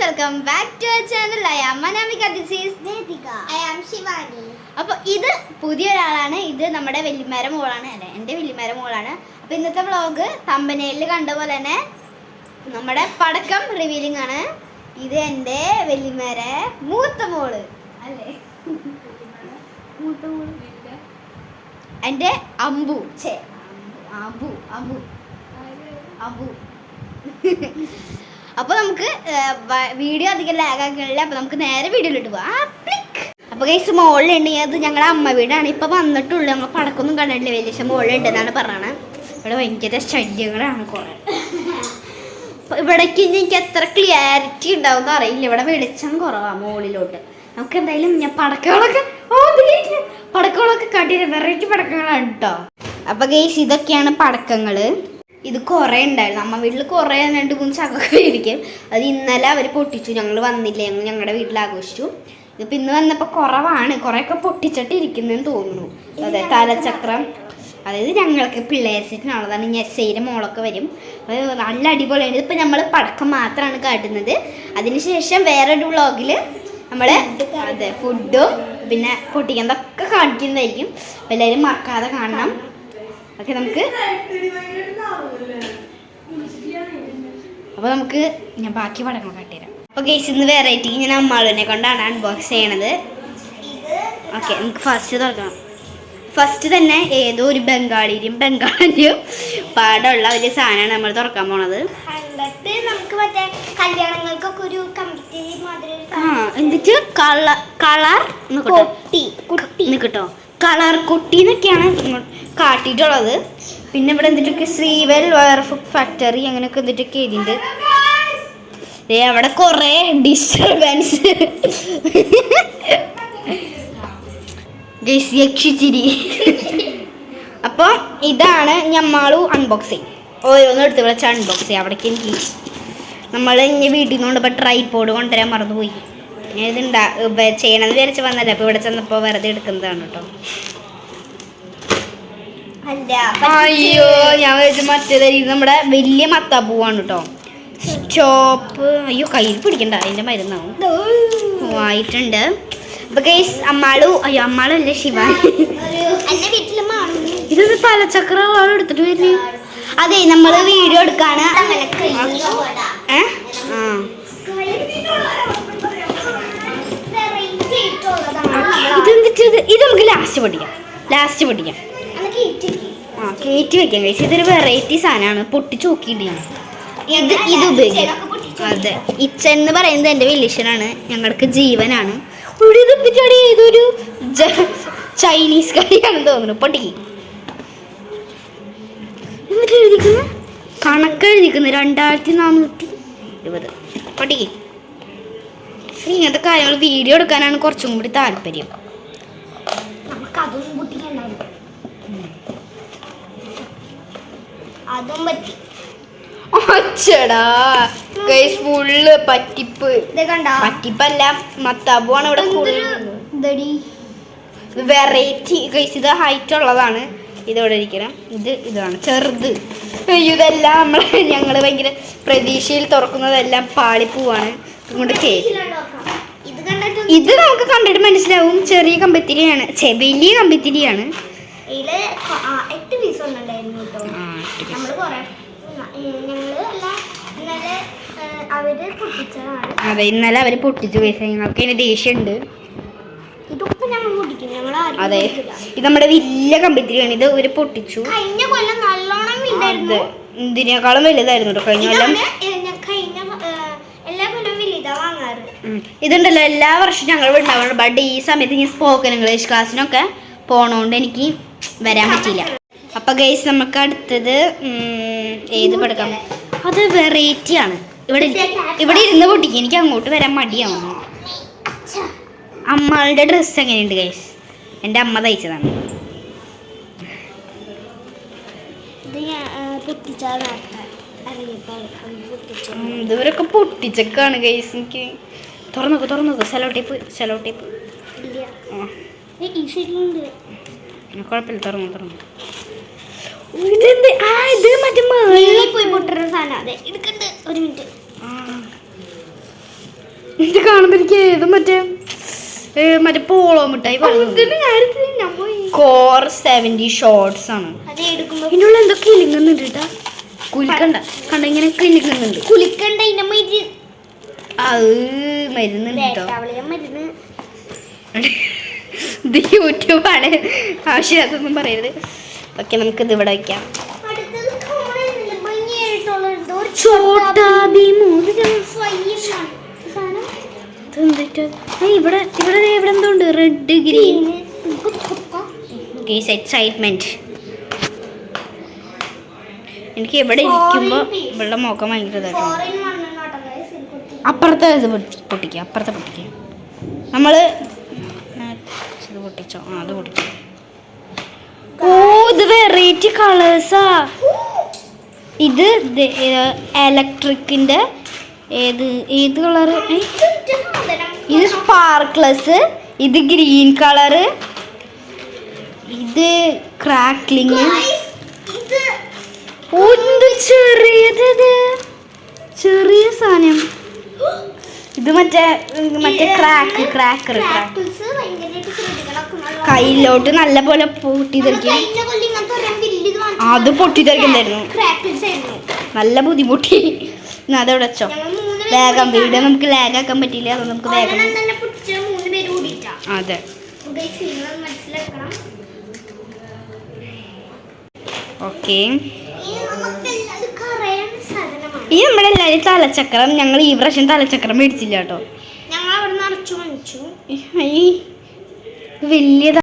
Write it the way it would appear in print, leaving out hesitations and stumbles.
Welcome back to our channel. I am Anamika, this is Devika, I am Shivani. അപ്പോൾ ഇത് പുതിയൊരാളാണ്. ഇത് നമ്മുടെ വല്യമ്മേരെ മോളാണ്, അല്ലേ, എൻ്റെ വല്യമ്മേരെ മോളാണ്. അപ്പോൾ ഇന്നത്തെ വ്ളോഗ് തമ്പനയിൽ കണ്ട പോലെ തന്നെ നമ്മുടെ പടക്കം റിവീലിംഗ് ആണ്. ഇത് എൻ്റെ വല്യമ്മേരെ മൂത്ത മോള്, അല്ലേ, മൂത്ത മോള് എൻ്റെ അമ്പു. അബു അബു അബു. അപ്പോൾ നമുക്ക് വീഡിയോ അധികം ലാഗാക്കില്ല. അപ്പോൾ നമുക്ക് നേരെ വീഡിയോയിലിട്ട് പോവാം. അപ്പോൾ ഗൈസ് മുകളിലുണ്ടെങ്കിൽ അത് ഞങ്ങളുടെ അമ്മ വീടാണ്. ഇപ്പോൾ വന്നിട്ടുള്ളൂ, നമ്മൾ പടക്കൊന്നും കണ്ടിട്ടില്ല. വലിയ മുകളിലുണ്ടെന്നാണ് പറയണത്. ഇവിടെ ഭയങ്കര ശല്യങ്ങളാണ് കുറേ. അപ്പോൾ ഇവിടേക്ക് എനിക്ക് എത്ര ക്ലിയാരിറ്റി ഉണ്ടാവും അറിയില്ല. ഇവിടെ വെളിച്ചം കുറവാണ് മുകളിലോട്ട്. നമുക്ക് എന്തായാലും ഞാൻ പടക്കങ്ങളൊക്കെ കാട്ടിയിട്ട് വെറൈറ്റി പടക്കങ്ങളാണ് കേട്ടോ. അപ്പോൾ ഗൈസ് ഇതൊക്കെയാണ് പടക്കങ്ങൾ. ഇത് കുറേ ഉണ്ടായിരുന്നു അമ്മ വീട്ടിൽ. കുറേ 2-3 ചക്കൊക്കെ ഇരിക്കും. അത് ഇന്നലെ അവർ പൊട്ടിച്ചു. ഞങ്ങൾ വന്നില്ല, ഞങ്ങളുടെ വീട്ടിൽ ആഘോഷിച്ചു. ഇതിപ്പോൾ ഇന്ന് വന്നപ്പോൾ കുറവാണ്. കുറേയൊക്കെ പൊട്ടിച്ചിട്ട് ഇരിക്കുന്നതെന്ന് തോന്നുന്നു. അതെ, തലച്ചക്രം, അതായത് ഞങ്ങൾക്ക് പിള്ളേർ സെറ്റിനുള്ളതാണ്. ഞെസയിലെ മോളൊക്കെ വരും. അപ്പോൾ നല്ല അടിപൊളിയാണ്. ഇതിപ്പോൾ നമ്മൾ പടക്കം മാത്രമാണ് കാട്ടുന്നത്. അതിനുശേഷം വേറൊരു വ്ളോഗിൽ നമ്മൾ അതെ ഫുഡും പിന്നെ പൊട്ടിക്കുന്നതൊക്കെ കാണിക്കുന്നതായിരിക്കും. എല്ലാവരും മറക്കാതെ കാണണം. ഓക്കെ, നമുക്ക് ഞാൻ ബാക്കി പടങ്ങൾ കാട്ടിത്തരാം. അപ്പോൾ ഗൈസ് ഇന്ന് വെറൈറ്റി ഞാൻ അമ്മാളിനെ കൊണ്ടാണ് അൺബോക്സ് ചെയ്യണത്. ഓക്കെ, നമുക്ക് ഫസ്റ്റ് തുറക്കാം. ഫസ്റ്റ് തന്നെ ഏതോ ഒരു ബംഗാളിയും പാടുള്ള ഒരു സാധനമാണ് നമ്മൾ തുറക്കാൻ പോണത്. നമുക്ക് മറ്റേ കല്യാണങ്ങൾക്കൊക്കെ ഒരു കമ്പിത്തി മാതിരി എന്നിട്ട് കളർ നിൽക്കട്ടോ, കളർ കുട്ടി എന്നൊക്കെയാണ് കാട്ടിയിട്ടുള്ളത്. പിന്നെ ഇവിടെ എന്തിട്ടൊക്കെ ശ്രീവൽ വയർ ഫാക്ടറി അങ്ങനെയൊക്കെ എന്തിട്ടൊക്കെ എഴുതിയിട്ടുണ്ട്. അവിടെ കുറേ ഡിസ്റ്റർബൻസ് യക്ഷിച്ചിരി. അപ്പോൾ ഇതാണ് ഞമ്മളു അൺബോക്സ് ചെയ്യും. ഓരോന്നും എടുത്ത് വിളിച്ച അൺബോക്സ് ചെയ്യാം. അവിടേക്ക് എനിക്ക് നമ്മൾ ഇനി വീട്ടിൽ നിന്ന് കൊണ്ടുപോയി ട്രൈപോഡ് കൊണ്ടുവരാൻ മറന്നുപോയി. ഇത് ചെയ്യണമെന്ന് വിചാരിച്ച് വന്നല്ലേ. അപ്പോൾ ഇവിടെ ചെന്നപ്പോൾ വെറുതെ എടുക്കുന്നതാണ് കേട്ടോ. അയ്യോ, ഞാൻ വിചാരിച്ചു മറ്റേതായിരിക്കും. നമ്മുടെ വലിയ മത്താപ്പൂവാണ് കേട്ടോ. സ്റ്റോപ്പ്. അയ്യോ, കയ്യിൽ പിടിക്കണ്ട, അതിൻ്റെ മരുന്നാവും. ആയിട്ടുണ്ട്. അപ്പൊ ഗൈസ് അമ്മാളല്ലേ ശിവാനി. ഇതൊരു തലച്ചക്രം എടുത്തിട്ട് വരുന്നു. അതെ, നമ്മൾ വീഡിയോ എടുക്കാണ്. ഇത് നമുക്ക് ലാസ്റ്റ് പൊട്ടിക്കാം. കയറ്റി വെക്കാം കഴിച്ച്. ഇതൊരു വെറൈറ്റി സാധനമാണ്. പൊട്ടിച്ച് നോക്കിയിട്ടാണ് ഇത് ഉപയോഗിക്കാം. അതെ, ഇച്ചെന്ന് പറയുന്നത് എൻ്റെ വലിയച്ഛനാണ്, ഞങ്ങൾക്ക് ജീവനാണ്. ഇതൊരു ചൈനീസ് കറിയാണെന്ന് തോന്നുന്നു. പൊട്ടിക്ക്. എന്നിട്ട് എഴുതിക്കുന്നു, കണക്ക് എഴുതിക്കുന്നു 2420. പൊട്ടിക്ക്. ഇങ്ങനത്തെ കാര്യങ്ങൾ വീഡിയോ എടുക്കാനാണ് കുറച്ചും കൂടി താല്പര്യം. ഫുള്ള് പറ്റിപ്പല്ല, മത്താബുവാണ് ഇവിടെ വെറൈറ്റി. ഇത് ഹൈറ്റ് ഉള്ളതാണ്. ഇതോടെ ഇരിക്കണം. ഇതാണ് ചെറുത്. ഇതെല്ലാം ഞങ്ങള് ഭയങ്കര പ്രതീക്ഷയിൽ തുറക്കുന്നതെല്ലാം പാളിപ്പൂവാണ്. ഇങ്ങോട്ട് കേക്ക്. ഇത് നമുക്ക് കണ്ടിട്ട് മനസ്സിലാവും ചെറിയ കമ്പത്തിരിയാണ്, വലിയ കമ്പത്തിരിയാണ്. അതെ, ഇന്നലെ അവര് പൊട്ടിച്ചു. ഞങ്ങൾക്ക് അതിന് ദേഷ്യമുണ്ട്. അതെ, ഇത് നമ്മുടെ വലിയ കമ്പിത്തിരിയാണ്. ഇത് ഒരു പൊട്ടിച്ചു. ഇതിനേക്കാളും വലുതായിരുന്നു കേട്ടോ കഴിഞ്ഞ കൊല്ലം. ഇതുണ്ടല്ലോ, എല്ലാ വർഷവും ഞങ്ങൾ ഉണ്ടാവുന്നുണ്ട്. ബട്ട് ഈ സമയത്ത് ഈ സ്പോക്കൻ ഇംഗ്ലീഷ് ക്ലാസ്സിനൊക്കെ പോണോണ്ട് എനിക്ക് വരാൻ പറ്റിയില്ല. അപ്പൊ ഗൈസ് നമുക്ക് അടുത്തത് ഏത് പടക്കം? അത് വെറൈറ്റി ആണ്. ഇവിടെ ഇരുന്ന് പൊട്ടിക്കും. എനിക്ക് അങ്ങോട്ട് വരാൻ മടിയാവുന്നു. അമ്മളുടെ ഡ്രസ്സ് എങ്ങനെയുണ്ട് ഗൈസ്? എൻ്റെ അമ്മ തയ്ച്ചതാണ്. ഇതുവരൊക്കെ പൊട്ടിച്ചൊക്കെയാണ് ഗൈസ്. എനിക്ക് തുറന്നോക്ക്. സെലോ ടേപ്പ് കുഴപ്പമില്ല. തുറന്നു. ഇത് മറ്റേ പോയി പൊട്ടുന്ന സാധനം. അതെ, എടുക്കണ്ട്. ഒരു മിനിറ്റ്. ഇത് കാണുമ്പോ എനിക്ക് ഏത് മറ്റേ പോളോ മിഠായി കോർ 70 ഷോർട്സ് ആണ്. അത് എടുക്കുമ്പോ ഇതിനുള്ള എന്തൊക്കെ കിളിങ്ങുന്നുണ്ട് കേട്ടാ. കുലിക്കണ്ട കണ്ട ഇങ്ങനെ കിളിങ്ങുന്നുണ്ട്. കുളിക്കണ്ട ഇനമ അത് മരുന്നുണ്ട് കേട്ടോ. മരുന്ന് ഇത് യൂട്യൂബാണ്, ആവശ്യമില്ലാത്തൊന്നും പറയരുത്. ഓക്കെ, നമുക്ക് ഇത് ഇവിടെ വയ്ക്കാം. അടുത്തത് കാണാനില്ല, ഭംഗിയായിട്ടുള്ള എന്തോ ഒരു ചോട്ടാ ഭീം. സ്വയം ഇവിടെ ഇവിടെ ഇവിടെ എന്തോ ഉണ്ട്, റെഡ് ഗ്രീൻ. എക്സൈറ്റ്മെന്റ്. എനിക്ക് ഇവിടെ ഇരിക്കുമ്പോ ഇവിടെ മുഖം ഭയങ്കര ഇതായിട്ടുണ്ട്. അപ്പുറത്തെ ഇത് പൊട്ടിക്കുക, അപ്പുറത്തെ പൊട്ടിക്കുക. നമ്മള് ഇത് പൊട്ടിച്ചോ? ആ, അത് പൊട്ടിക്കാം. ഓ, ഇത് വെറൈറ്റി കളേഴ്സാ. ഇത് ഇലക്ട്രിക്കിന്റെ ഏത് കളറ്? ഇത് സ്പാർക്ലസ്, ഇത് ഗ്രീൻ കളറ്, ഇത് ക്രാക്ലിങ്. ചെറിയത് ചെറിയ സാധനം. ഇത് മറ്റേ ക്രാക്കർ. കയ്യിലോട്ട് നല്ല പോലെ പൊട്ടിത്തെറിക്കും. അത് പൊട്ടിത്തെറിക്കണ്ടായിരുന്നു, നല്ല ബുദ്ധിമുട്ടി. അതവിടെ വെച്ചോ. വേഗം വീഡിയോ നമുക്ക് ലാഗാക്കാൻ പറ്റില്ല, അത് നമുക്ക് വേഗം. അതെ, ഓക്കെ. ഈ നമ്മുടെ എല്ലാവരും തലച്ചക്രം, ഞങ്ങൾ ഈ പ്രാവശ്യം തലച്ചക്രം മേടിച്ചില്ല കേട്ടോ. ഞങ്ങൾ അവിടെ നിറച്ചു വലിയ